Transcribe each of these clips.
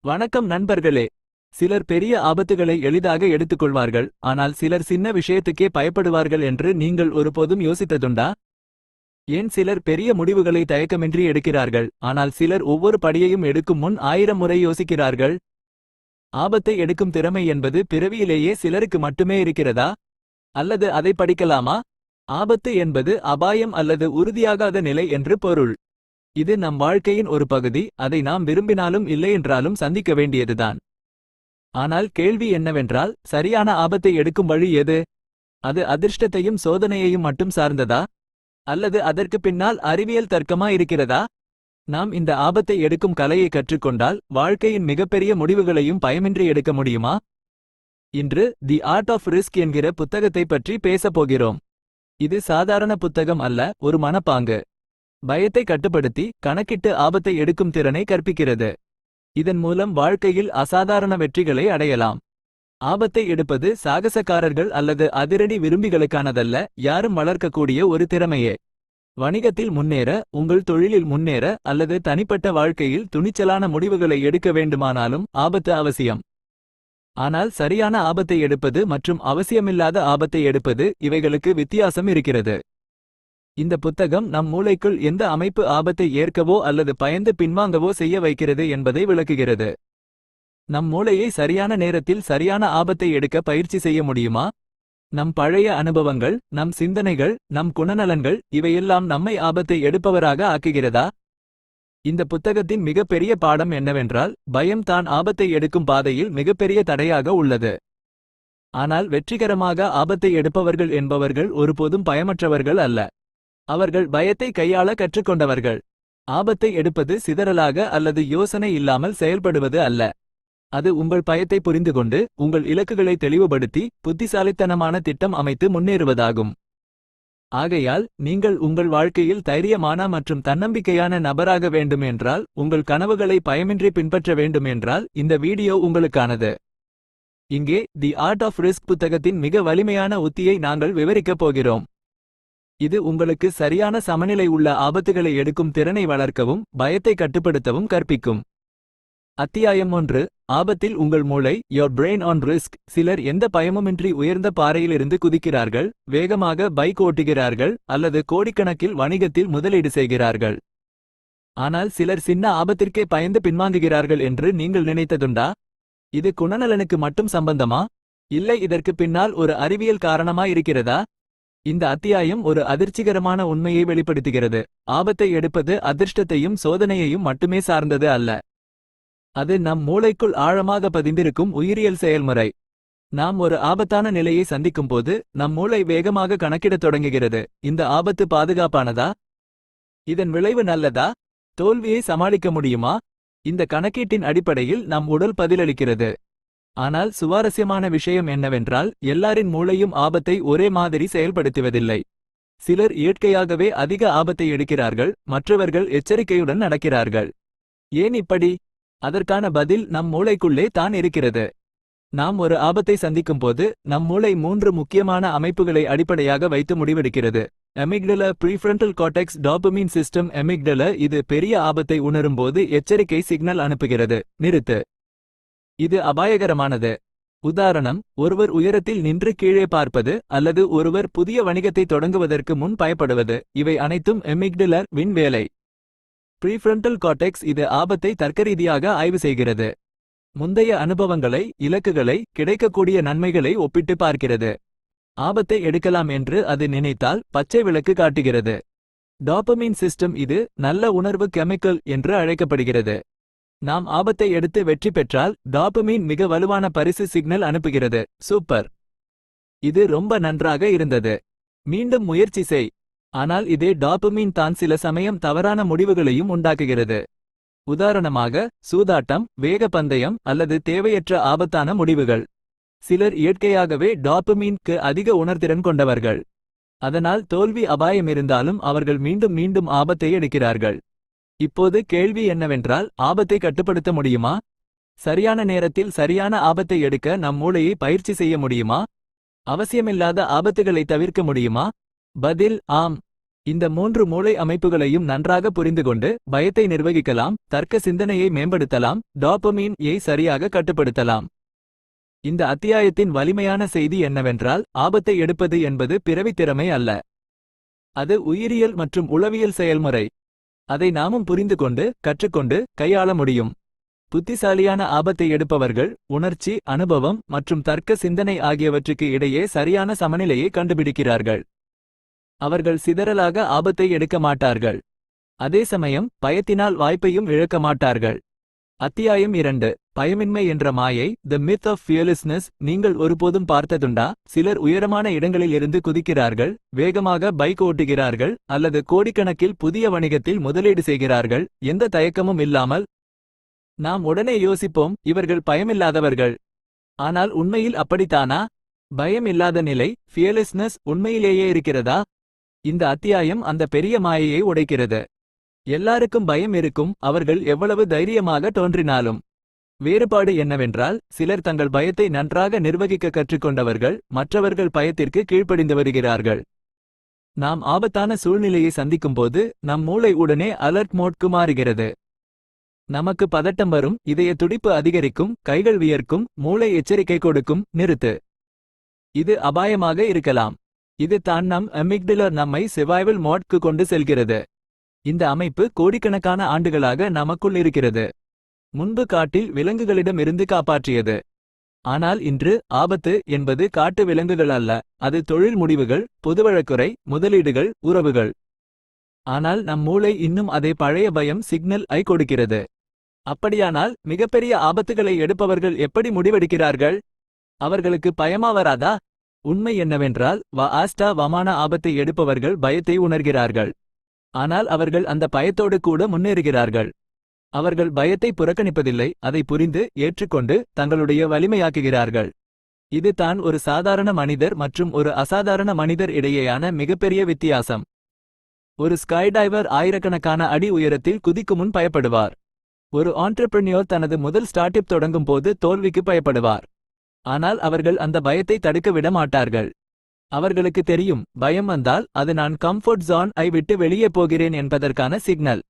வணக்கம் நண்பர்களே. சிலர் பெரிய ஆபத்துகளை எளிதாக எடுத்துக்கொள்வார்கள், ஆனால் சிலர் சின்ன விஷயத்துக்கே பயப்படுவார்கள் என்று நீங்கள் ஒருபோதும் யோசித்ததுண்டா? ஏன் சிலர் பெரிய முடிவுகளை தயக்கமின்றி எடுக்கிறார்கள், ஆனால் சிலர் ஒவ்வொரு படியையும் எடுக்கும் முன் 1000 முறை யோசிக்கிறார்கள்? ஆபத்தை எடுக்கும் திறமை என்பது பிறவியிலேயே சிலருக்கு மட்டுமே இருக்கிறதா? அல்லது அதை படிக்கலாமா? ஆபத்து என்பது அபாயம் அல்லது உறுதியாகாத நிலை என்று பொருள். இது நம் வாழ்க்கையின் ஒரு பகுதி, அதை நாம் விரும்பினாலும் இல்லையென்றாலும் சந்திக்க வேண்டியதுதான். ஆனால் கேள்வி என்னவென்றால், சரியான ஆபத்தை எடுக்கும் வழி எது? அது அதிர்ஷ்டத்தையும் சோதனையையும் மட்டும் சார்ந்ததா? அல்லது அதற்கு பின்னால் அறிவியல் தர்க்கமா இருக்கிறதா? நாம் இந்த ஆபத்தை எடுக்கும் கலையை கற்றுக்கொண்டால் வாழ்க்கையின் மிகப்பெரிய முடிவுகளையும் பயமின்றி எடுக்க முடியுமா? இன்று தி ஆர்ட் ஆஃப் ரிஸ்க் என்கிற புத்தகத்தை பற்றி பேசப் போகிறோம். இது சாதாரண புத்தகம் அல்ல, ஒரு மனப்பாங்கு. பயத்தை கட்டுப்படுத்தி கணக்கிட்டு ஆபத்தை எடுக்கும் திறனை கற்பிக்கிறது. இதன் மூலம் வாழ்க்கையில் அசாதாரண வெற்றிகளை அடையலாம். ஆபத்தை எடுப்பது சாகசக்காரர்கள் அல்லது அதிரடி விரும்பிகளுக்கானதல்ல, யாரும் வளர்க்கக்கூடிய ஒரு திறமையே. வணிகத்தில் முன்னேற, உங்கள் தொழிலில் முன்னேற அல்லது தனிப்பட்ட வாழ்க்கையில் துணிச்சலான முடிவுகளை எடுக்க வேண்டுமானாலும் ஆபத்து அவசியம். ஆனால் சரியான ஆபத்தை எடுப்பது மற்றும் அவசியமில்லாத ஆபத்தை எடுப்பது, இவைகளுக்கு வித்தியாசம் இருக்கிறது. இந்த புத்தகம் நம் மூளைக்குள் எந்த அமைப்பு ஆபத்தை ஏற்கவோ அல்லது பயந்து பின்வாங்கவோ செய்ய வைக்கிறது என்பதை விளக்குகிறது. நம் மூளையை சரியான நேரத்தில் சரியான ஆபத்தை எடுக்க பயிற்சி செய்ய முடியுமா? நம் பழைய அனுபவங்கள், நம் சிந்தனைகள், நம் குணநலன்கள், இவையெல்லாம் நம்மை ஆபத்தை எடுப்பவராக ஆக்குகிறதா? இந்த புத்தகத்தின் மிகப்பெரிய பாடம் என்னவென்றால், பயம் தான் ஆபத்தை எடுக்கும் பாதையில் மிகப்பெரிய தடையாக உள்ளது. ஆனால் வெற்றிகரமாக ஆபத்தை எடுப்பவர்கள் என்பவர்கள் ஒருபோதும் பயமற்றவர்கள் அல்ல. அவர்கள் பயத்தை கையாள கற்றுக்கொண்டவர்கள். ஆபத்தை எடுப்பது சிதறலாக அல்லது யோசனை இல்லாமல் செயல்படுவது அல்ல. அது உங்கள் பயத்தை புரிந்துகொண்டு, உங்கள் இலக்குகளை தெளிவுபடுத்தி, புத்திசாலித்தனமான திட்டம் அமைத்து முன்னேறுவதாகும். ஆகையால், நீங்கள் உங்கள் வாழ்க்கையில் தைரியமான மற்றும் தன்னம்பிக்கையான நபராக வேண்டும் என்றால், உங்கள் கனவுகளை பயமின்றி பின்பற்ற வேண்டும் என்றால், இந்த வீடியோ உங்களுக்கானது. இங்கே தி ஆர்ட் ஆஃப் ரிஸ்க் புத்தகத்தின் மிக வலிமையான உத்தியை நாங்கள் விவரிக்கப் போகிறோம். இது உங்களுக்கு சரியான சமநிலை உள்ள ஆபத்துகளை எடுக்கும் திறனை வளர்க்கவும், பயத்தை கட்டுப்படுத்தவும் கற்பிக்கும். அத்தியாயம் 1. ஆபத்தில் உங்கள் மூளை, யோர் பிரெயின் ஆன் ரிஸ்க். சிலர் எந்த பயமுமின்றி உயர்ந்த பாறையிலிருந்து குதிக்கிறார்கள், வேகமாக பைக் ஓட்டுகிறார்கள் அல்லது கோடிக்கணக்கில் வணிகத்தில் முதலீடு செய்கிறார்கள். ஆனால் சிலர் சின்ன ஆபத்திற்கே பயந்து பின்வாங்குகிறார்கள் என்று நீங்கள் நினைத்ததுண்டா? இது குணநலனுக்கு மட்டும் சம்பந்தமா? இல்லை, இதற்கு பின்னால் ஒரு அறிவியல் காரணமாயிருக்கிறதா? இந்த அத்தியாயம் ஒரு அதிர்ச்சிகரமான உண்மையை வெளிப்படுத்துகிறது. ஆபத்தை எடுப்பது அதிர்ஷ்டத்தையும் சோதனையையும் மட்டுமே சார்ந்தது அல்ல. அது நம் மூளைக்குள் ஆழமாக பதிந்திருக்கும் உயிரியல் செயல்முறை. நாம் ஒரு ஆபத்தான நிலையை சந்திக்கும்போது நம் மூளை வேகமாக கணக்கிடத் தொடங்குகிறது. இந்த ஆபத்து பாதுகாப்பானதா? இதன் விளைவு நல்லதா? தோல்வியை சமாளிக்க முடியுமா? இந்த கணக்கீட்டின் அடிப்படையில் நம் உடல் பதிலளிக்கிறது. ஆனால் சுவாரஸ்யமான விஷயம் என்னவென்றால், எல்லாரின் மூளையும் ஆபத்தை ஒரே மாதிரி செயல்படுத்துவதில்லை. சிலர் இயற்கையாகவே அதிக ஆபத்தை எடுக்கிறார்கள், மற்றவர்கள் எச்சரிக்கையுடன் நடக்கிறார்கள். ஏன் இப்படி? அதற்கான பதில் நம் மூளைக்குள்ளே தான் இருக்கிறது. நாம் ஒரு ஆபத்தை சந்திக்கும்போது நம் மூளை 3 முக்கியமான அமைப்புகளை அடிப்படையாக வைத்து முடிவெடுக்கிறது. Amygdala, prefrontal cortex, dopamine system. Amygdala இது பெரிய ஆபத்தை உணரும்போது எச்சரிக்கை சிக்னல் அனுப்புகிறது, நிறுத்து, இது அபாயகரமானது. உதாரணம், ஒருவர் உயரத்தில் நின்று கீழே பார்ப்பது அல்லது ஒருவர் புதிய வணிகத்தை தொடங்குவதற்கு முன் பயப்படுவது, இவை அனைத்தும் அமிக்டலா வின் வேலை. ப்ரீஃப்ரண்டல் கார்டெக்ஸ் இது ஆபத்தை தர்க்கரீதியாக ஆய்வு செய்கிறது. முந்தைய அனுபவங்களை, இலக்குகளை, கிடைக்கக்கூடிய நன்மைகளை ஒப்பிட்டு பார்க்கிறது. ஆபத்தை எடுக்கலாம் என்று அது நினைத்தால் பச்சை விளக்கு காட்டுகிறது. டாபமைன் சிஸ்டம் இது நல்ல உணர்வு கெமிக்கல் என்று அழைக்கப்படுகிறது. நாம் ஆபத்தை எடுத்து வெற்றி பெற்றால் டாபமைன் மிக வலுவான பரிசு சிக்னல் அனுப்புகிறது, சூப்பர், இது ரொம்ப நன்றாக இருந்தது, மீண்டும் முயற்சி செய். ஆனால் இதே டாபமைன் தான் சில சமயம் தவறான முடிவுகளையும் உண்டாக்குகிறது. உதாரணமாக, சூதாட்டம், வேக பந்தயம் அல்லது தேவையற்ற ஆபத்தான முடிவுகள். சிலர் இயற்கையாகவே டாபமைனுக்கு அதிக உணர்திறன் கொண்டவர்கள். அதனால் தோல்வி அபாயம் இருந்தாலும் அவர்கள் மீண்டும் மீண்டும் ஆபத்தை எடுக்கிறார்கள். இப்போது கேள்வி என்னவென்றால், ஆபத்தை கட்டுப்படுத்த முடியுமா? சரியான நேரத்தில் சரியான ஆபத்தை எடுக்க நம் மூளையை பயிற்சி செய்ய முடியுமா? அவசியமில்லாத ஆபத்துகளை தவிர்க்க முடியுமா? பதில் ஆம். இந்த 3 மூளை அமைப்புகளையும் நன்றாக புரிந்துகொண்டு பயத்தை நிர்வகிக்கலாம், தர்க்க சிந்தனையை மேம்படுத்தலாம், டாபமீன் ஐ சரியாக கட்டுப்படுத்தலாம். இந்த அத்தியாயத்தின் வலிமையான செய்தி என்னவென்றால், ஆபத்தை எடுப்பது என்பது பிறவித் திறமை அல்ல. அது உயிரியல் மற்றும் உளவியல் செயல்முறை. அதை நாமும் புரிந்துகொண்டு, கற்றுக்கொண்டு, கையாள முடியும். புத்திசாலியான ஆபத்தை எடுப்பவர்கள் உணர்ச்சி, அனுபவம் மற்றும் தர்க்க சிந்தனை ஆகியவற்றுக்கு இடையே சரியான சமநிலையை கண்டுபிடிக்கிறார்கள். அவர்கள் சிதறலாக ஆபத்தை எடுக்க மாட்டார்கள். அதே சமயம் பயத்தினால் வாய்ப்பையும் இழக்க மாட்டார்கள். அத்தியாயம் 2. பயமின்மை என்ற மாயை, தி மித் ஆஃப் ஃபியர்லெஸ்னஸ். நீங்கள் ஒருபோதும் பார்த்ததுண்டா? சிலர் உயரமான இடங்களில் இருந்து குதிக்கிறார்கள், வேகமாக பைக் ஓட்டுகிறார்கள், அல்லது கோடிக்கணக்கில் புதிய வணிகத்தில் முதலீடு செய்கிறார்கள், எந்த தயக்கமும் இல்லாமல். நாம் உடனே யோசிப்போம், இவர்கள் பயமில்லாதவர்கள். ஆனால் உண்மையில் அப்படித்தானா? பயம் இல்லாத நிலை, ஃபியர்லெஸ்னஸ், உண்மையிலேயே இருக்கிறதா? இந்த அத்தியாயம் அந்த பெரிய மாயையை உடைக்கிறது. எல்லாருக்கும் பயம் இருக்கும், அவர்கள் எவ்வளவு தைரியமாக தோன்றினாலும். வேறுபாடு என்னவென்றால், சிலர் தங்கள் பயத்தை நன்றாக நிர்வகிக்க கற்றுக்கொண்டவர்கள், மற்றவர்கள் பயத்திற்கு கீழ்ப்படிந்து வருகிறார்கள். நாம் ஆபத்தான சூழ்நிலையை சந்திக்கும்போது நம் மூளை உடனே அலர்ட் மோட்க்கு மாறுகிறது. நமக்கு பதட்டம் வரும், இதய துடிப்பு அதிகரிக்கும், கைகள் வியர்க்கும், மூளை எச்சரிக்கை கொடுக்கும், நிறுத்து. இது அபாயமாக இருக்கலாம். இது தான் நம் அமிக்டலா நம்மை சர்வைவல் மோட்க்கு கொண்டு செல்கிறது. இந்த அமைப்பு கோடிக்கணக்கான ஆண்டுகளாக நமக்குள் இருக்கிறது. முன்பு காட்டில் விலங்குகளிடமிருந்து காப்பாற்றியது. ஆனால் இன்று ஆபத்து என்பது காட்டு விலங்குகள் அல்ல, அது தொழில் முடிவுகள், பொதுவழக்குறை, முதலீடுகள், உறவுகள். ஆனால் நம் மூளை இன்னும் அதே பழைய பயம் சிக்னல் ஐ கொடுக்கிறது. அப்படியானால் மிகப்பெரிய ஆபத்துகளை எடுப்பவர்கள் எப்படி முடிவெடுக்கிறார்கள்? அவர்களுக்கு பயமா வராதா? உண்மை என்னவென்றால், வமான ஆபத்தை எடுப்பவர்கள் பயத்தை உணர்கிறார்கள். ஆனால் அவர்கள் அந்த பயத்தோடு கூட முன்னேறுகிறார்கள். அவர்கள் பயத்தை புறக்கணிப்பதில்லை, அதை புரிந்து, ஏற்றுக்கொண்டு, தங்களுடைய வலிமையாக்குகிறார்கள். இது தான் ஒரு சாதாரண மனிதர் மற்றும் ஒரு அசாதாரண மனிதர் இடையேயான மிகப்பெரிய வித்தியாசம். ஒரு ஸ்கைடைவர் ஆயிரக்கணக்கான அடி உயரத்தில் குதிக்கும் முன் பயப்படுவார். ஒரு ஆண்டர்பிரினியோர் தனது முதல் ஸ்டார்ட்அப் தொடங்கும் போது தோல்விக்கு பயப்படுவார். ஆனால் அவர்கள் அந்த பயத்தை தடுக்க விட மாட்டார்கள். அவர்களுக்கு தெரியும், பயம் வந்தால் அது நான் கம்ஃபர்ட் ஜோன் ஐ விட்டு வெளியே போகிறேன் என்பதற்கான சிக்னல்.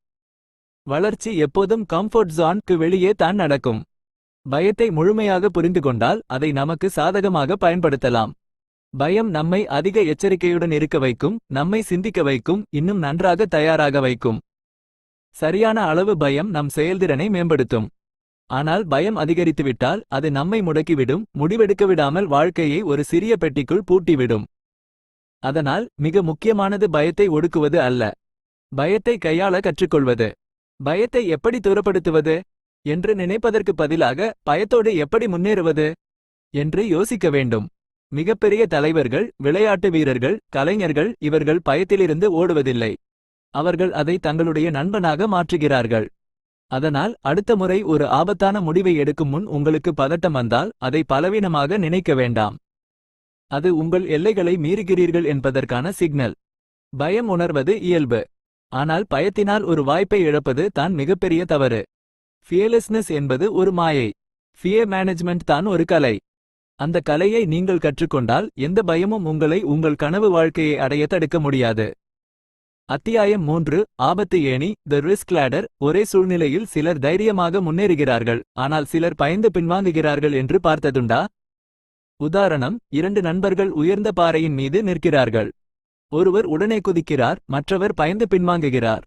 வளர்ச்சி எப்போதும் கம்ஃபர்ட் ஜோன்க்கு வெளியே தான் நடக்கும். பயத்தை முழுமையாக புரிந்துகொண்டால் அதை நமக்கு சாதகமாக பயன்படுத்தலாம். பயம் நம்மை அதிக எச்சரிக்கையுடன் இருக்க வைக்கும், நம்மை சிந்திக்க வைக்கும், இன்னும் நன்றாக தயாராக வைக்கும். சரியான அளவு பயம் நம் செயல்திறனை மேம்படுத்தும். ஆனால் பயம் அதிகரித்துவிட்டால் அது நம்மை முடக்கிவிடும், முடிவெடுக்க விடாமல் வாழ்க்கையை ஒரு சிறிய பெட்டிக்குள் பூட்டிவிடும். அதனால் மிக முக்கியமானது பயத்தை ஒடுக்குவது அல்ல, பயத்தை கையாள கற்றுக்கொள்வது. பயத்தை எப்படி தூரப்படுத்துவது என்று நினைப்பதற்கு பதிலாக பயத்தோடு எப்படி முன்னேறுவது என்று யோசிக்க வேண்டும். மிகப்பெரிய தலைவர்கள், விளையாட்டு வீரர்கள், கலைஞர்கள் இவர்கள் பயத்திலிருந்து ஓடுவதில்லை. அவர்கள் அதை தங்களுடைய நண்பனாக மாற்றுகிறார்கள். அதனால் அடுத்த முறை ஒரு ஆபத்தான முடிவை எடுக்கும் முன் உங்களுக்கு பதட்டம் வந்தால் அதை பலவீனமாக நினைக்க வேண்டாம். அது உங்கள் எல்லைகளை மீறுகிறீர்கள் என்பதற்கான சிக்னல். பயம் உணர்வது இயல்பு. ஆனால் பயத்தினால் ஒரு வாய்ப்பை இழப்பது தான் மிகப்பெரிய தவறு. ஃபியர்லெஸ்னஸ் என்பது ஒரு மாயை. ஃபியர் மேனேஜ்மெண்ட் தான் ஒரு கலை. அந்த கலையை நீங்கள் கற்றுக்கொண்டால் எந்த பயமும் உங்களை உங்கள் கனவு வாழ்க்கையை அடைய தடுக்க முடியாது. அத்தியாயம் 3. ஆபத்து ஏணி, தி ரிஸ்க் லேடர். ஒரே சூழ்நிலையில் சிலர் தைரியமாக முன்னேறுகிறார்கள், ஆனால் சிலர் பயந்து பின்வாங்குகிறார்கள் என்று பார்த்ததுண்டா? உதாரணம், 2 நண்பர்கள் உயர்ந்த பாறையின் மீது நிற்கிறார்கள். ஒருவர் உடனே குதிக்கிறார், மற்றவர் பயந்து பின்வாங்குகிறார்.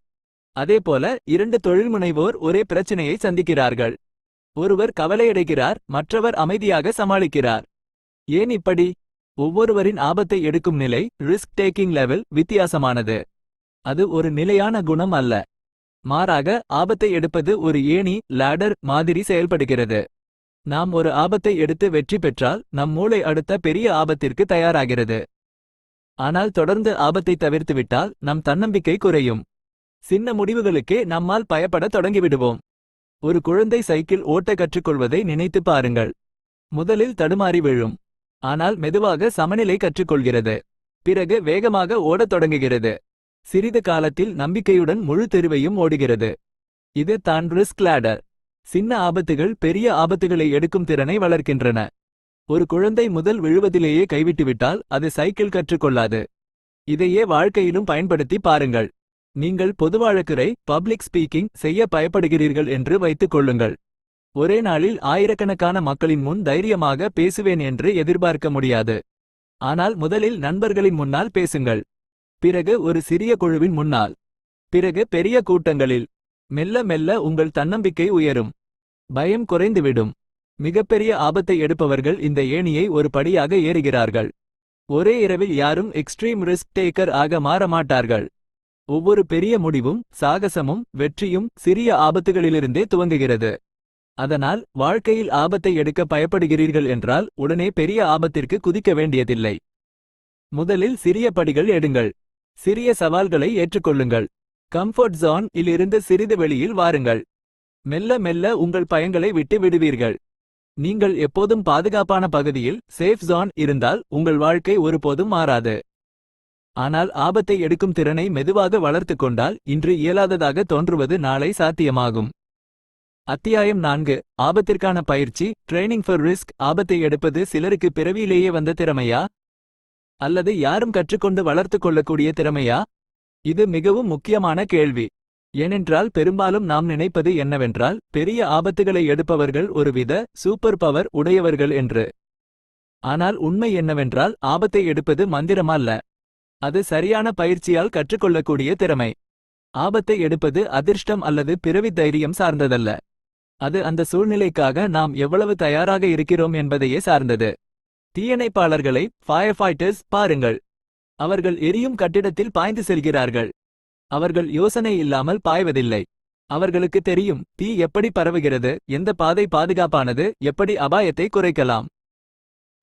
அதேபோல 2 தொழில்முனைவோர் ஒரே பிரச்சனையை சந்திக்கிறார்கள். ஒருவர் கவலையடைகிறார், மற்றவர் அமைதியாக சமாளிக்கிறார். ஏன் இப்படி? ஒவ்வொருவரின் ஆபத்தை எடுக்கும் நிலை, ரிஸ்க் டேக்கிங் லெவல் வித்தியாசமானது. அது ஒரு நிலையான குணம் அல்ல. மாறாக ஆபத்தை எடுப்பது ஒரு ஏணி, லேடர் மாதிரி செயல்படுகிறது. நாம் ஒரு ஆபத்தை எடுத்து வெற்றி பெற்றால் நம் மூளை அடுத்த பெரிய ஆபத்திற்கு தயாராகிறது. ஆனால் தொடர்ந்து ஆபத்தை தவிர்த்துவிட்டால் நம் தன்னம்பிக்கை குறையும். சின்ன முடிவுகளுக்கே நம்மால் பயப்பட தொடங்கிவிடுவோம். ஒரு குழந்தை சைக்கிள் ஓட்ட கற்றுக்கொள்வதை நினைத்து பாருங்கள். முதலில் தடுமாறி விழும். ஆனால் மெதுவாக சமநிலை கற்றுக்கொள்கிறது. பிறகு வேகமாக ஓடத் தொடங்குகிறது. சிறிது காலத்தில் நம்பிக்கையுடன் முழு தெருவையும் ஓடுகிறது. இது தான் ரிஸ்க் லேடர். சின்ன ஆபத்துகள் பெரிய ஆபத்துகளை எடுக்கும் திறனை வளர்க்கின்றன. ஒரு குழந்தை முதல் விழுவதிலேயே கைவிட்டுவிட்டால் அது சைக்கிள் கற்றுக்கொள்ளாது. இதையே வாழ்க்கையிலும் பயன்படுத்தி பாருங்கள். நீங்கள் பொதுவாழக்குரை பப்ளிக் ஸ்பீக்கிங் செய்ய பயப்படுகிறீர்கள் என்று வைத்துக் கொள்ளுங்கள். ஒரே நாளில் ஆயிரக்கணக்கான மக்களின் முன் தைரியமாக பேசுவேன் என்று எதிர்பார்க்க முடியாது. ஆனால் முதலில் நண்பர்களின் முன்னால் பேசுங்கள். பிறகு ஒரு சிறிய குழுவின் முன்னால். பிறகு பெரிய கூட்டங்களில். மெல்ல மெல்ல உங்கள் தன்னம்பிக்கை உயரும். பயம் குறைந்துவிடும். மிகப்பெரிய ஆபத்தை எடுப்பவர்கள் இந்த ஏணியை ஒரு படியாக ஏறுகிறார்கள். ஒரே இரவில் யாரும் எக்ஸ்ட்ரீம் ரிஸ்க் டேக்கர் ஆக மாற மாட்டார்கள். ஒவ்வொரு பெரிய முடிவும் சாகசமும் வெற்றியும் சிறிய ஆபத்துகளிலிருந்தே துவங்குகிறது. அதனால் வாழ்க்கையில் ஆபத்தை எடுக்க பயப்படுகிறீர்கள் என்றால் உடனே பெரிய ஆபத்திற்கு குதிக்க வேண்டியதில்லை. முதலில் சிறிய படிகள் எடுங்கள். சிறிய சவால்களை ஏற்றுக்கொள்ளுங்கள். கம்ஃபர்ட் ஜோன் இலிருந்து சிறிது வெளியில் வாருங்கள். மெல்ல மெல்ல உங்கள் பயங்களை விட்டு விடுவீர்கள். நீங்கள் எப்போதும் பாதுகாப்பான பகுதியில் சேஃப் ஜோன் இருந்தால் உங்கள் வாழ்க்கை ஒருபோதும் மாறாது. ஆனால் ஆபத்தை எடுக்கும் திறனை மெதுவாக வளர்த்துக் கொண்டால் இன்று இயலாததாக தோன்றுவது நாளை சாத்தியமாகும். அத்தியாயம் 4. ஆபத்திற்கான பயிற்சி. Training for risk. ஆபத்தை எடுப்பது சிலருக்கு பிறவியிலேயே வந்த திறமையா, அல்லது யாரும் கற்றுக்கொண்டு வளர்த்துக் கொள்ளக்கூடிய திறமையா? இது மிகவும் முக்கியமான கேள்வி. ஏனென்றால் பெரும்பாலும் நாம் நினைப்பது என்னவென்றால் பெரிய ஆபத்துகளை எடுப்பவர்கள் ஒருவித சூப்பர் பவர் உடையவர்கள் என்று. ஆனால் உண்மை என்னவென்றால் ஆபத்தை எடுப்பது மந்திரமல்ல. அது சரியான பயிற்சியால் கற்றுக்கொள்ளக்கூடிய திறமை. ஆபத்தை எடுப்பது அதிர்ஷ்டம் அல்லது பிறவி தைரியம் சார்ந்ததல்ல. அது அந்த சூழ்நிலைக்காக நாம் எவ்வளவு தயாராக இருக்கிறோம் என்பதையே சார்ந்தது. தீயணைப்பாளர்களை ஃபயர் ஃபைட்டர்ஸ் பாருங்கள். அவர்கள் எரியும் கட்டிடத்தில் பாய்ந்து செல்கிறார்கள். அவர்கள் யோசனை இல்லாமல் பாய்வதில்லை. அவர்களுக்கு தெரியும் தீ எப்படி பரவுகிறது, எந்த பாதை பாதுகாப்பானது, எப்படி அபாயத்தை குறைக்கலாம்.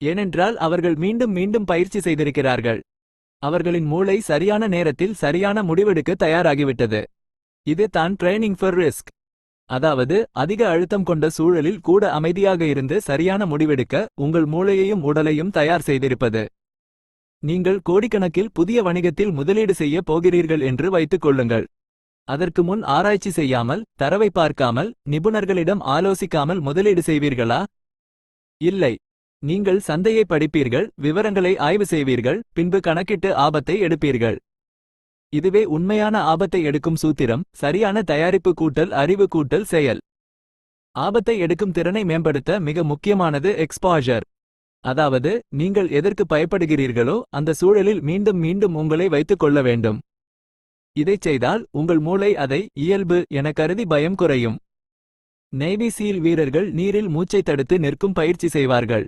ஏனென்றால் அவர்கள் மீண்டும் மீண்டும் பயிற்சி செய்திருக்கிறார்கள். அவர்களின் மூளை சரியான நேரத்தில் சரியான முடிவெடுக்க தயாராகிவிட்டது. இது தான் ட்ரைனிங் ஃபார் ரிஸ்க். அதாவது அதிக அழுத்தம் கொண்ட சூழலில் கூட அமைதியாக இருந்து சரியான முடிவெடுக்க உங்கள் மூளையையும் உடலையும் தயார் செய்திருப்பது. நீங்கள் கோடிக்கணக்கில் புதிய வணிகத்தில் முதலீடு செய்ய போகிறீர்கள் என்று வைத்துக் கொள்ளுங்கள். அதற்கு முன் ஆராய்ச்சி செய்யாமல், தரவை பார்க்காமல், நிபுணர்களிடம் ஆலோசிக்காமல் முதலீடு செய்வீர்களா? இல்லை. நீங்கள் சந்தையை படிப்பீர்கள், விவரங்களை ஆய்வு செய்வீர்கள், பின்பு கணக்கிட்டு ஆபத்தை எடுப்பீர்கள். இதுவே உண்மையான ஆபத்தை எடுக்கும் சூத்திரம். சரியான தயாரிப்பு கூட்டல் அறிவு கூட்டல் செயல். ஆபத்தை எடுக்கும் திறனை மேம்படுத்த மிக முக்கியமானது எக்ஸ்பாஷர். அதாவது நீங்கள் எதற்கு பயப்படுகிறீர்களோ அந்த சூழலில் மீண்டும் மீண்டும் உங்களை வைத்துக் கொள்ள வேண்டும். இதைச் செய்தால் உங்கள் மூளை அதை இயல்பு என கருதி பயம் குறையும். நேவி சீல் வீரர்கள் நீரில் மூச்சை தடுத்து நிற்கும் பயிற்சி செய்வார்கள்.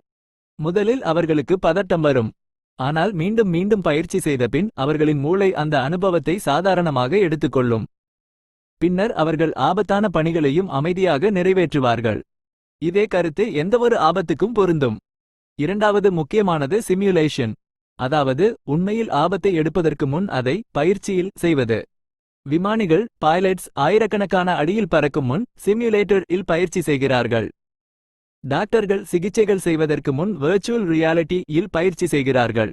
முதலில் அவர்களுக்கு பதட்டம் வரும். ஆனால் மீண்டும் மீண்டும் பயிற்சி செய்தபின் அவர்களின் மூளை அந்த அனுபவத்தை சாதாரணமாக எடுத்துக்கொள்ளும். பின்னர் அவர்கள் ஆபத்தான பணிகளையும் அமைதியாக நிறைவேற்றுவார்கள். இதே கருத்து எந்தவொரு ஆபத்துக்கும் பொருந்தும். இரண்டாவது முக்கியமானது சிமுலேஷன். அதாவது உண்மையில் ஆபத்தை எடுப்பதற்கு முன் அதை பயிற்சியில் செய்வது. விமானிகள் பைலட்ஸ் ஆயிரக்கணக்கான அடியில் பறக்கும் முன் சிமுலேட்டர் இல் பயிற்சி செய்கிறார்கள். டாக்டர்கள் சிகிச்சைகள் செய்வதற்கு முன் வெர்ச்சுவல் ரியாலிட்டி இல் பயிற்சி செய்கிறார்கள்.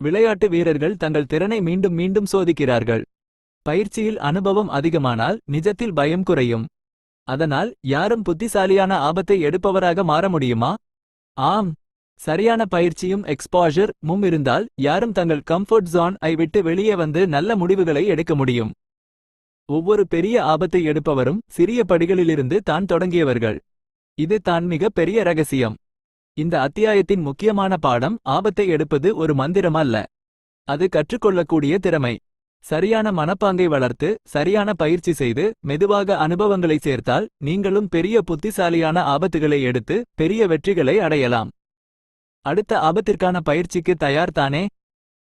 விளையாட்டு வீரர்கள் தங்கள் திறனை மீண்டும் மீண்டும் சோதிக்கிறார்கள். பயிற்சியில் அனுபவம் அதிகமானால் நிஜத்தில் பயம் குறையும். அதனால் யாரும் புத்திசாலியான ஆபத்தை எடுப்பவராக மாற முடியுமா? ஆம். சரியான பயிற்சியும் எக்ஸ்பாஷர் இருந்தால் யாரும் தங்கள் கம்ஃபர்ட் ஜோன் ஐ விட்டு வெளியே வந்து நல்ல முடிவுகளை எடுக்க முடியும். ஒவ்வொரு பெரிய ஆபத்தை எடுப்பவரும் சிறிய படிகளிலிருந்து தான் தொடங்கியவர்கள். இது தான் மிக பெரிய ரகசியம். இந்த அத்தியாயத்தின் முக்கியமான பாடம் ஆபத்தை எடுப்பது ஒரு மந்திரம் அல்ல. அது கற்றுக்கொள்ளக்கூடிய திறமை. சரியான மனப்பாங்கை வளர்த்து சரியான பயிற்சி செய்து மெதுவாக அனுபவங்களை சேர்த்தால் நீங்களும் பெரிய புத்திசாலியான ஆபத்துகளை எடுத்து பெரிய வெற்றிகளை அடையலாம். அடுத்த ஆபத்திற்கான பயிற்சிக்கு தயார் தானே?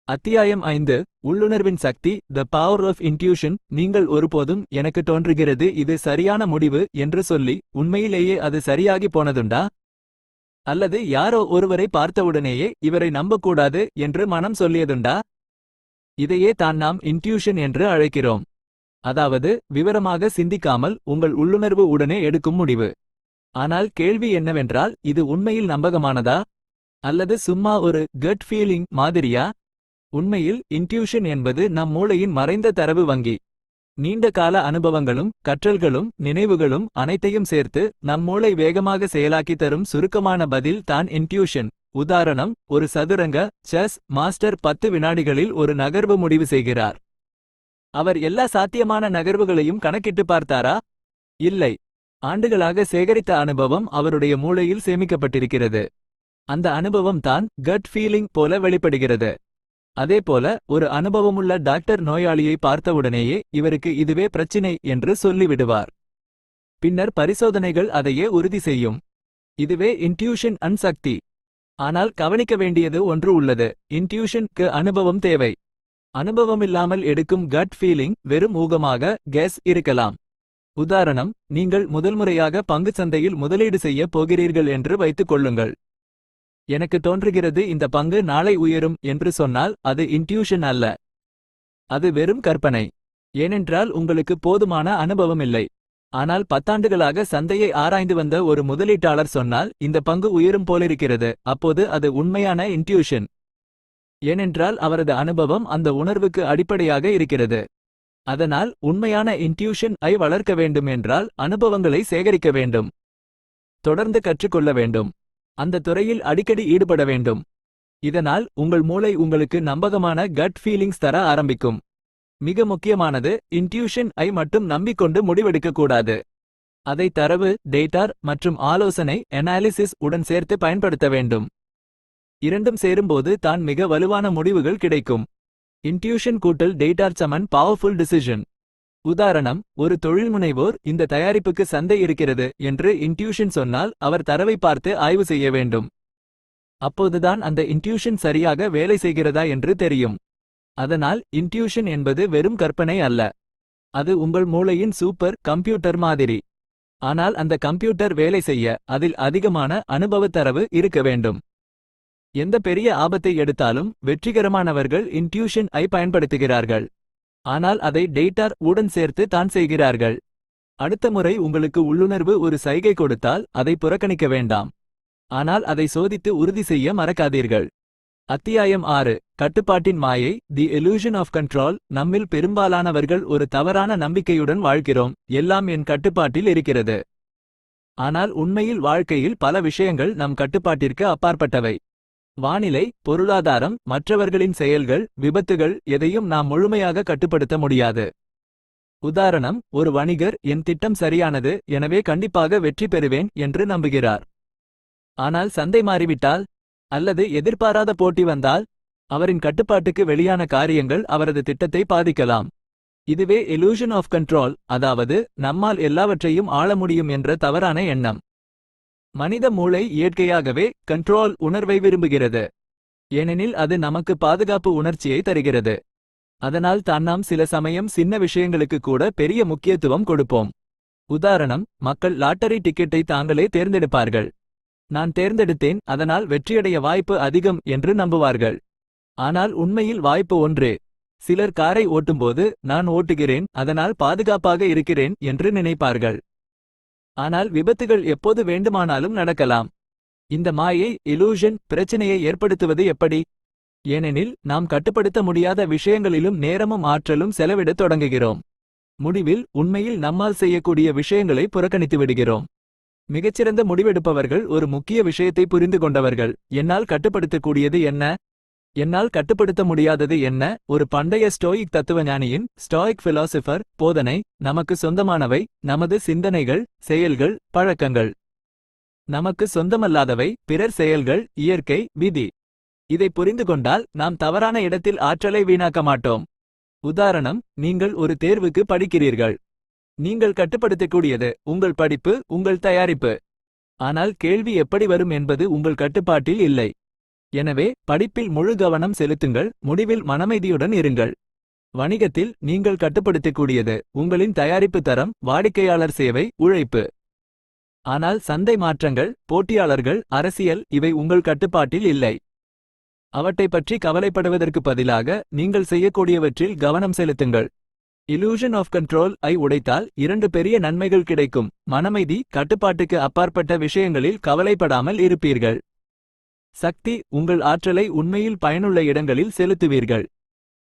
அத்தியாயம் 5. உள்ளுணர்வின் சக்தி. The power of intuition. நீங்கள் ஒருபோதும் எனக்கு தோன்றுகிறது இது சரியான முடிவு என்று சொல்லி உண்மையிலேயே அது சரியாகி போனதுண்டா? அல்லது யாரோ ஒருவரை பார்த்தவுடனேயே இவரை நம்பக்கூடாது என்று மனம் சொல்லியதுண்டா? இதையே தான் நாம் இன்ட்யூஷன் என்று அழைக்கிறோம். அதாவது விவரமாக சிந்திக்காமல் உங்கள் உள்ளுணர்வு உடனே எடுக்கும் முடிவு. ஆனால் கேள்வி என்னவென்றால் இது உண்மையில் நம்பகமானதா? அல்லது சும்மா ஒரு கட் ஃபீலிங் மாதிரியா? உண்மையில் இன்ட்யூஷன் என்பது நம் மூளையின் மறைந்த தரவு வங்கி. நீண்ட கால அனுபவங்களும் கற்றல்களும் நினைவுகளும் அனைத்தையும் சேர்த்து நம் மூளை வேகமாக செயலாக்கி தரும் சுருக்கமான பதில் தான் இன்ட்யூஷன். உதாரணம், ஒரு சதுரங்க செஸ் மாஸ்டர் 10 வினாடிகளில் ஒரு நகர்வு முடிவு செய்கிறார். அவர் எல்லா சாத்தியமான நகர்வுகளையும் கணக்கிட்டு பார்த்தாரா? இல்லை. ஆண்டுகளாக சேகரித்த அனுபவம் அவருடைய மூளையில் சேமிக்கப்பட்டிருக்கிறது. அந்த அனுபவம் தான் கட் ஃபீலிங் போல வெளிப்படுகிறது. அதேபோல ஒரு அனுபவமுள்ள டாக்டர் நோயாளியை பார்த்தவுடனேயே இவருக்கு இதுவே பிரச்சினை என்று சொல்லிவிடுவார். பின்னர் பரிசோதனைகள் அதையே உறுதி செய்யும். இதுவே இன்ட்யூஷன் சக்தி. ஆனால் கவனிக்க வேண்டியது ஒன்று உள்ளது. இன்ட்யூஷனுக்கு அனுபவம் தேவை. அனுபவமில்லாமல் எடுக்கும் கட் ஃபீலிங் வெறும் ஊகமாக கெஸ் இருக்கலாம். உதாரணம், நீங்கள் முதல்முறையாக பங்குச் சந்தையில் முதலீடு செய்ய போகிறீர்கள் என்று வைத்துக் கொள்ளுங்கள். எனக்கு தோன்றுகிறது இந்த பங்கு நாளை உயரும் என்று சொன்னால் அது இன்ட்யூஷன் அல்ல. அது வெறும் கற்பனை. ஏனென்றால் உங்களுக்கு போதுமான அனுபவம் இல்லை. ஆனால் 10 ஆண்டுகளாக சந்தையை ஆராய்ந்து வந்த ஒரு முதலீட்டாளர் சொன்னால் இந்த பங்கு உயரும் போலிருக்கிறது, அப்போது அது உண்மையான இன்ட்யூஷன். ஏனென்றால் அவரது அனுபவம் அந்த உணர்வுக்கு அடிப்படையாக இருக்கிறது. அதனால் உண்மையான இன்ட்யூஷன் ஐ வளர்க்க வேண்டும் என்றால் அனுபவங்களை சேகரிக்க வேண்டும். தொடர்ந்து கற்றுக்கொள்ள வேண்டும். அந்த துறையில் அடிக்கடி ஈடுபட வேண்டும். இதனால் உங்கள் மூளை உங்களுக்கு நம்பகமான கட் ஃபீலிங்ஸ் தர ஆரம்பிக்கும். மிக முக்கியமானது, இன்ட்யூஷன் ஐ மட்டும் நம்பிக்கொண்டு முடிவெடுக்கக்கூடாது. அதை தரவு டேட்டார் மற்றும் ஆலோசனை அனாலிசிஸ் உடன் சேர்த்து பயன்படுத்த வேண்டும். இரண்டும் சேரும்போது தான் மிக வலுவான முடிவுகள் கிடைக்கும். இன்ட்யூஷன் கூட்டல் டேட்டார் சமன் பவர்ஃபுல் டிசிஷன். உதாரணம், ஒரு தொழில்முனைவோர் இந்த தயாரிப்புக்கு சந்தை இருக்கிறது என்று இன்ட்யூஷன் சொன்னால் அவர் தரவை பார்த்து ஆய்வு செய்ய வேண்டும். அப்போதுதான் அந்த இன்ட்யூஷன் சரியாக வேலை செய்கிறதா என்று தெரியும். அதனால் இன்ட்யூஷன் என்பது வெறும் கற்பனை அல்ல. அது உங்கள் மூளையின் சூப்பர் கம்ப்யூட்டர் மாதிரி. ஆனால் அந்த கம்ப்யூட்டர் வேலை செய்ய அதில் அதிகமான அனுபவத் தரவு இருக்க வேண்டும். எந்த பெரிய ஆபத்தை எடுத்தாலும் வெற்றிகரமானவர்கள் இன்ட்யூஷன் ஐ பயன்படுத்துகிறார்கள். ஆனால் அதை டேட்டார் உடன் சேர்த்து தான் செய்கிறார்கள். அடுத்த முறை உங்களுக்கு உள்ளுணர்வு ஒரு சைகை கொடுத்தால் அதை புறக்கணிக்க வேண்டாம். ஆனால் அதை சோதித்து உறுதி செய்ய மறக்காதீர்கள். அத்தியாயம் 6, கட்டுப்பாட்டின் மாயை, தி illusion ஆஃப் கண்ட்ரோல். நம்மில் பெரும்பாலானவர்கள் ஒரு தவறான நம்பிக்கையுடன் வாழ்கிறோம், எல்லாம் என் கட்டுப்பாட்டில் இருக்கிறது. ஆனால் உண்மையில் வாழ்க்கையில் பல விஷயங்கள் நம் கட்டுப்பாட்டிற்கு அப்பாற்பட்டவை. வானிலை, பொருளாதாரம், மற்றவர்களின் செயல்கள், விபத்துகள் எதையும் நாம் முழுமையாக கட்டுப்படுத்த முடியாது. உதாரணம், ஒரு வணிகர் என் திட்டம் சரியானது, எனவே கண்டிப்பாக வெற்றி பெறுவேன் என்று நம்புகிறார். ஆனால் சந்தை மாறிவிட்டால் அல்லது எதிர்பாராத போட்டி வந்தால் அவரின் கட்டுப்பாட்டுக்கு வெளியான காரியங்கள் அவரது திட்டத்தை பாதிக்கலாம். இதுவே illusion ஆஃப் கண்ட்ரோல், அதாவது நம்மால் எல்லாவற்றையும் ஆள முடியும் என்ற தவறான எண்ணம். மனித மூளை இயற்கையாகவே கண்ட்ரோல் உணர்வை விரும்புகிறது. ஏனெனில் அது நமக்கு பாதுகாப்பு உணர்ச்சியை தருகிறது. அதனால் தான் நாம் சில சமயம் சின்ன விஷயங்களுக்கு கூட பெரிய முக்கியத்துவம் கொடுப்போம். உதாரணம், மக்கள் லாட்டரி டிக்கெட்டை தாங்களே தேர்ந்தெடுப்பார்கள். நான் தேர்ந்தெடுத்தேன், அதனால் வெற்றியடைய வாய்ப்பு அதிகம் என்று நம்புவார்கள். ஆனால் உண்மையில் வாய்ப்பு ஒன்றே. சிலர் காரை ஓட்டும்போது நான் ஓட்டுகிறேன், அதனால் பாதுகாப்பாக இருக்கிறேன் என்று நினைப்பார்கள். ஆனால் விபத்துகள் எப்போது வேண்டுமானாலும் நடக்கலாம். இந்த மாயை illusion பிரச்சனையை ஏற்படுத்துவது எப்படி? ஏனெனில் நாம் கட்டுப்படுத்த முடியாத விஷயங்களிலும் நேரமும் ஆற்றலும் செலவிடத் தொடங்குகிறோம். முடிவில் உண்மையில் நம்மால் செய்யக்கூடிய விஷயங்களை புறக்கணித்து விடுகிறோம். மிகச்சிறந்த முடிவெடுப்பவர்கள் ஒரு முக்கிய விஷயத்தை புரிந்து கொண்டவர்கள். என்னால் கட்டுப்படுத்தக்கூடியது என்ன, என்னால் கட்டுப்படுத்த முடியாதது என்ன? ஒரு பண்டைய ஸ்டோயிக் தத்துவஞானியின் ஸ்டோயிக் பிலாசபர் போதனை, நமக்கு சொந்தமானவை நமது சிந்தனைகள், செயல்கள், பழக்கங்கள். நமக்கு சொந்தமல்லாதவை பிறர் செயல்கள், இயற்கை, விதி. இதை புரிந்து கொண்டால் நாம் தவறான இடத்தில் ஆற்றலை வீணாக்க மாட்டோம். உதாரணம், நீங்கள் ஒரு தேர்வுக்கு படிக்கிறீர்கள். நீங்கள் கட்டுப்படுத்தக்கூடியது உங்கள் படிப்பு, உங்கள் தயாரிப்பு. ஆனால் கேள்வி எப்படி வரும் என்பது உங்கள் கட்டுப்பாட்டில் இல்லை. எனவே படிப்பில் முழு கவனம் செலுத்துங்கள், முடிவில் மனமைதியுடன் இருங்கள். வணிகத்தில் நீங்கள் கட்டுப்படுத்தக்கூடியது உங்களின் தயாரிப்பு தரம், வாடிக்கையாளர் சேவை, உழைப்பு. ஆனால் சந்தை மாற்றங்கள், போட்டியாளர்கள், அரசியல் இவை உங்கள் கட்டுப்பாட்டில் இல்லை. அவற்றை பற்றி கவலைப்படுவதற்கு பதிலாக நீங்கள் செய்யக்கூடியவற்றில் கவனம் செலுத்துங்கள். illusion ஆஃப் கண்ட்ரோல் ஐ உடைத்தால் 2 பெரிய நன்மைகள் கிடைக்கும். மனமைதி, கட்டுப்பாட்டுக்கு அப்பாற்பட்ட விஷயங்களில் கவலைப்படாமல் இருப்பீர்கள். சக்தி, உங்கள் ஆற்றலை உண்மையில் பயனுள்ள இடங்களில் செலுத்துவீர்கள்.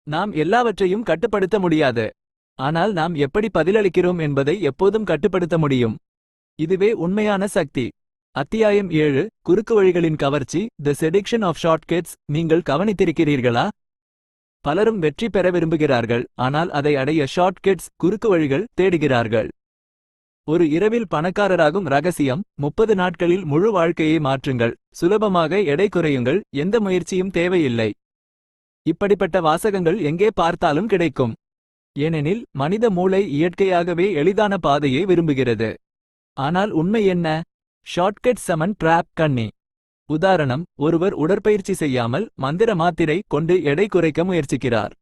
நாம் எல்லாவற்றையும் கட்டுப்படுத்த முடியாது. ஆனால் நாம் எப்படி பதிலளிக்கிறோம் என்பதை எப்போதும் கட்டுப்படுத்த முடியும். இதுவே உண்மையான சக்தி. அத்தியாயம் 7 குறுக்கு வழிகளின் கவர்ச்சி, தி செடிக்ஷன் ஆஃப் ஷார்ட்கட்ஸ். நீங்கள் கவனித்திருக்கிறீர்களா? பலரும் வெற்றி பெற விரும்புகிறார்கள், ஆனால் அதை அடைய ஷார்ட்கட்ஸ், குறுக்கு வழிகள் தேடுகிறார்கள். ஒரு இரவில் பணக்காரராகும் ரகசியம்: 30 நாட்களில் முழு வாழ்க்கையை மாற்றுங்கள், சுலபமாக எடை குறையுங்கள், எந்த முயற்சியும் தேவையில்லை. இப்படிப்பட்ட வாசகங்கள் எங்கே பார்த்தாலும் கிடைக்கும். ஏனெனில் மனித மூளை இயற்கையாகவே எளிதான பாதையை விரும்புகிறது. ஆனால் உண்மை என்ன? ஷார்ட்கட் சமன் டிராப் கண்ணி. உதாரணம்: ஒருவர் உடற்பயிற்சி செய்யாமல் மந்திர மாத்திரை கொண்டு எடை குறைக்க முயற்சிக்கிறார்.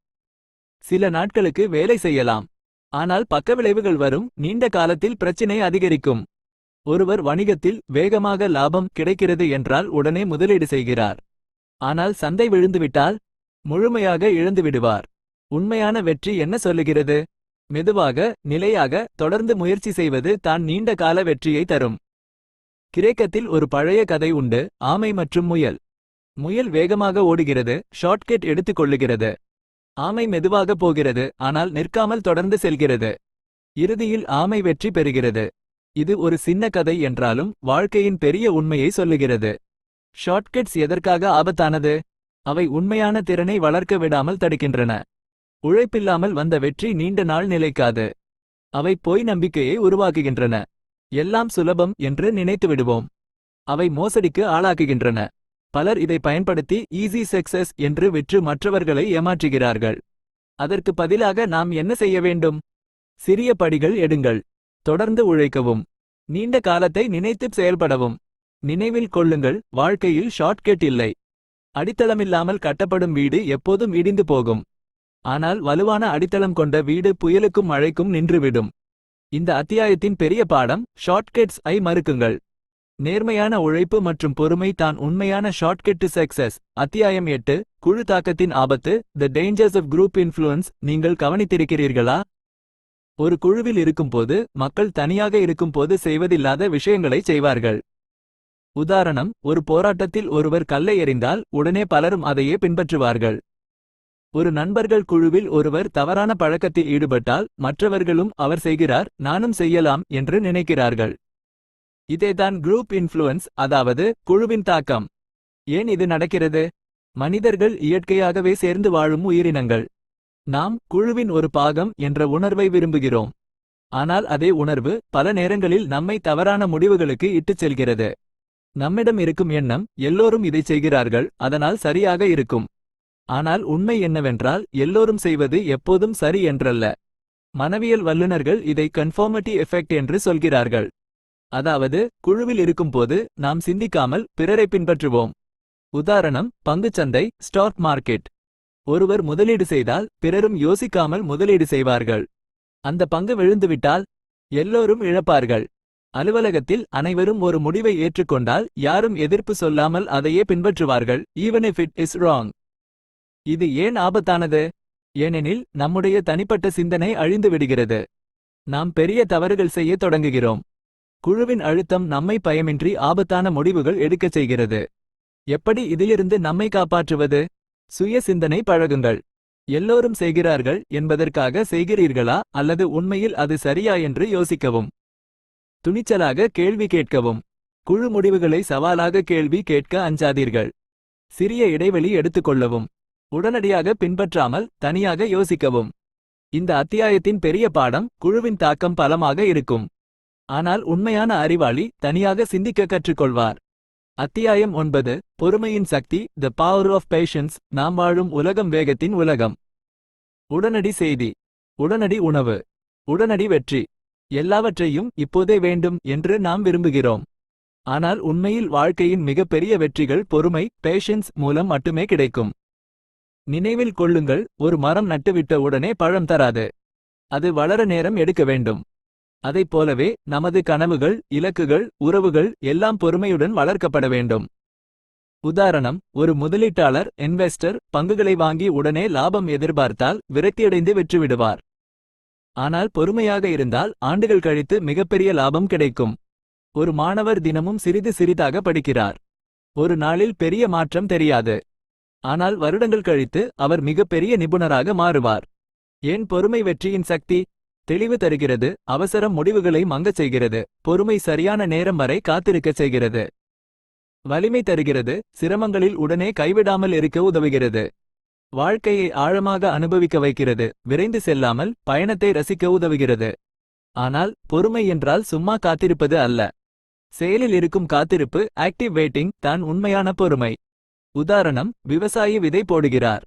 சில நாட்களுக்கு வேலை செய்யலாம், ஆனால் பக்கவிளைவுகள் வரும். நீண்ட காலத்தில் பிரச்சினை அதிகரிக்கும். ஒருவர் வணிகத்தில் வேகமாக லாபம் கிடைக்கிறது என்றால் உடனே முதலீடு செய்கிறார். ஆனால் சந்தை விழுந்துவிட்டால் முழுமையாக இழந்துவிடுவார். உண்மையான வெற்றி என்ன சொல்லுகிறது? மெதுவாக, நிலையாக, தொடர்ந்து முயற்சி செய்வது தான் நீண்ட கால வெற்றியை தரும். கிரேக்கத்தில் ஒரு பழைய கதை உண்டு: ஆமை மற்றும் முயல். முயல் வேகமாக ஓடுகிறது, ஷார்ட்கட் எடுத்துக் கொள்ளுகிறது. ஆமை மெதுவாக போகிறது, ஆனால் நிற்காமல் தொடர்ந்து செல்கிறது. இறுதியில் ஆமை வெற்றி பெறுகிறது. இது ஒரு சின்ன கதை என்றாலும் வாழ்க்கையின் பெரிய உண்மையை சொல்லுகிறது. ஷார்ட்கட்ஸ் எதற்காக ஆபத்தானது? அவை உண்மையான திறனை வளர்க்க விடாமல் தடுக்கின்றன. உழைப்பில்லாமல் வந்த வெற்றி நீண்ட நாள் நிலைக்காது. அவை பொய் நம்பிக்கையை உருவாக்குகின்றன. எல்லாம் சுலபம் என்று நினைத்து விடுவோம். அவை மோசடிக்கு ஆளாக்குகின்றன. பலர் இதை பயன்படுத்தி ஈஸி சக்சஸ் என்று விற்று மற்றவர்களை ஏமாற்றுகிறார்கள். அதற்கு பதிலாக நாம் என்ன செய்ய வேண்டும்? சிறிய படிகள் எடுங்கள். தொடர்ந்து உழைக்கவும். நீண்ட காலத்தை நினைத்து செயல்படவும். நினைவில் கொள்ளுங்கள், வாழ்க்கையில் ஷார்ட்கட் இல்லை. அடித்தளமில்லாமல் கட்டப்படும் வீடு எப்போதும் இடிந்து போகும். ஆனால் வலுவான அடித்தளம் கொண்ட வீடு புயலுக்கும் மழைக்கும் நின்றுவிடும். இந்த அத்தியாயத்தின் பெரிய பாடம்: ஷார்ட்கட்ஸ் ஐ மறுக்குங்கள். நேர்மையான உழைப்பு மற்றும் பொறுமை தான் உண்மையான ஷார்ட்கட் டு சக்சஸ். அத்தியாயம் 8 குழு தாக்கத்தின் ஆபத்து, தி டேஞ்சர்ஸ் ஆஃப் குரூப் இன்ஃப்ளூயன்ஸ். நீங்கள் கவனித்திருக்கிறீர்களா? ஒரு குழுவில் இருக்கும்போது மக்கள் தனியாக இருக்கும்போது செய்வதில்லாத விஷயங்களை செய்வார்கள். உதாரணம்: ஒரு போராட்டத்தில் ஒருவர் கல்லை எறிந்தால் உடனே பலரும் அதையே பின்பற்றுவார்கள். ஒரு நண்பர்கள் குழுவில் ஒருவர் தவறான பழக்கத்தில் ஈடுபட்டால் மற்றவர்களும் அவர் செய்கிறார், நானும் செய்யலாம் என்று நினைக்கிறார்கள். இதேதான் குரூப் இன்ஃப்ளூயன்ஸ், அதாவது குழுவின் தாக்கம். ஏன் இது நடக்கிறது? மனிதர்கள் இயற்கையாகவே சேர்ந்து வாழும் உயிரினங்கள். நாம் குழுவின் ஒரு பாகம் என்ற உணர்வை விரும்புகிறோம். ஆனால் அதே உணர்வு பல நேரங்களில் நம்மை தவறான முடிவுகளுக்கு இட்டுச் செல்கிறது. நம்மிடம் இருக்கும் எண்ணம்: எல்லோரும் இதை செய்கிறார்கள், அதனால் சரியாக இருக்கும். ஆனால் உண்மை என்னவென்றால் எல்லோரும் செய்வது எப்போதும் சரி என்றல்ல. மனவியல் வல்லுநர்கள் இதை கன்ஃபார்மிட்டி எஃபெக்ட் என்று சொல்கிறார்கள். அதாவது குழுவில் இருக்கும்போது நாம் சிந்திக்காமல் பிறரை பின்பற்றுவோம். உதாரணம்: பங்குச்சந்தை, ஸ்டாக் மார்க்கெட். ஒருவர் முதலீடு செய்தால் பிறரும் யோசிக்காமல் முதலீடு செய்வார்கள். அந்த பங்கு விழுந்துவிட்டால் எல்லோரும் இழப்பார்கள். அலுவலகத்தில் அனைவரும் ஒரு முடிவை ஏற்றுக்கொண்டால் யாரும் எதிர்ப்பு சொல்லாமல் அதையே பின்பற்றுவார்கள், even if it is wrong. இது ஏன் ஆபத்தானது? ஏனெனில் நம்முடைய தனிப்பட்ட சிந்தனை அழிந்து விடுகிறது. நாம் பெரிய தவறுகள் செய்ய தொடங்குகிறோம். குழுவின் அழுத்தம் நம்மை பயமின்றி ஆபத்தான முடிவுகள் எடுக்கச் செய்கிறது. எப்படி இதிலிருந்து நம்மை காப்பாற்றுவது? சுய சிந்தனை பழகுங்கள். எல்லோரும் செய்கிறார்கள் என்பதற்காக செய்கிறீர்களா, அல்லது உண்மையில் அது சரியா என்று யோசிக்கவும். துணிச்சலாக கேள்வி கேட்கவும். குழு முடிவுகளை சவாலாக கேள்வி கேட்க அஞ்சாதீர்கள். சிறிய இடைவெளி எடுத்துக்கொள்ளவும். உடனடியாக பின்பற்றாமல் தனியாக யோசிக்கவும். இந்த அத்தியாயத்தின் பெரிய பாடம்: குழுவின் தாக்கம் பலமாக இருக்கும். ஆனால் உண்மையான அறிவாளி தனியாக சிந்திக்க கற்றுக்கொள்வார். அத்தியாயம் 9 பொறுமையின் சக்தி, தி பவர் ஆஃப் பேஷன்ஸ். நாம் வாழும் உலகம் வேகத்தின் உலகம். உடனடி செய்தி, உடனடி உணவு, உடனடி வெற்றி. எல்லாவற்றையும் இப்போதே வேண்டும் என்று நாம் விரும்புகிறோம். ஆனால் உண்மையில் வாழ்க்கையின் மிகப்பெரிய வெற்றிகள் பொறுமை, பேஷன்ஸ் மூலம் மட்டுமே கிடைக்கும். நினைவில் கொள்ளுங்கள், ஒரு மரம் நட்டுவிட்ட உடனே பழம் தராது. அது வளர நேரம் எடுக்க வேண்டும். அதைப் போலவே நமது கனவுகள், இலக்குகள், உறவுகள் எல்லாம் பொறுமையுடன் வளர்க்கப்பட வேண்டும். உதாரணம்: ஒரு முதலீட்டாளர் இன்வெஸ்டர் பங்குகளை வாங்கி உடனே லாபம் எதிர்பார்த்தால் விரக்தியடைந்து விற்றுவிடுவார். ஆனால் பொறுமையாக இருந்தால் ஆண்டுகள் கழித்து மிகப்பெரிய லாபம் கிடைக்கும். ஒரு மாணவர் தினமும் சிறிது சிறிதாக படிக்கிறார். ஒரு நாளில் பெரிய மாற்றம் தெரியாது. ஆனால் வருடங்கள் கழித்து அவர் மிகப்பெரிய நிபுணராக மாறுவார். ஏன் பொறுமை வெற்றியின் சக்தி? தெளிவு தருகிறது, அவசரம் முடிவுகளை மங்கச் செய்கிறது. பொறுமை சரியான நேரம் வரை காத்திருக்கச் செய்கிறது. வலிமை தருகிறது, சிரமங்களில் உடனே கைவிடாமல் இருக்க உதவுகிறது. வாழ்க்கையை ஆழமாக அனுபவிக்க வைக்கிறது, விரைந்து செல்லாமல் பயணத்தை ரசிக்க உதவுகிறது. ஆனால் பொறுமை என்றால் சும்மா காத்திருப்பது அல்ல. செயலில் இருக்கும் காத்திருப்பு, ஆக்டிவ் வெயிட்டிங், தான் உண்மையான பொறுமை. உதாரணம், விவசாயி விதை போடுகிறார்.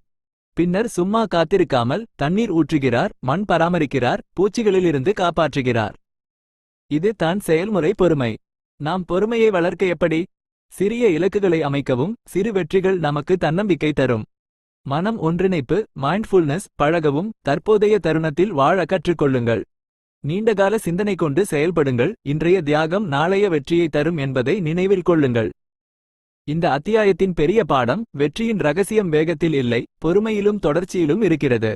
பின்னர் சும்மா காத்திருக்காமல் தண்ணீர் ஊற்றுகிறார், மண் பராமரிக்கிறார், பூச்சிகளிலிருந்து காப்பாற்றுகிறார். இது தான் செயல்முறை பொறுமை. நாம் பொறுமையை வளர்க்க எப்படி? சிறிய இலக்குகளை அமைக்கவும். சிறு வெற்றிகள் நமக்கு தன்னம்பிக்கை தரும். மனம் ஒன்றிணைப்பு, மைண்ட்ஃபுல்னஸ் பழகவும். தற்போதைய தருணத்தில் வாழ கற்றுக்கொள்ளுங்கள். நீண்டகால சிந்தனை கொண்டு செயல்படுங்கள். இன்றைய தியாகம் நாளைய வெற்றியை தரும் என்பதை நினைவில் கொள்ளுங்கள். இந்த அத்தியாயத்தின் பெரிய பாடம், வெற்றியின் ரகசியம் வேகத்தில் இல்லை, பொறுமையிலும் தொடர்ச்சியிலும் இருக்கிறது.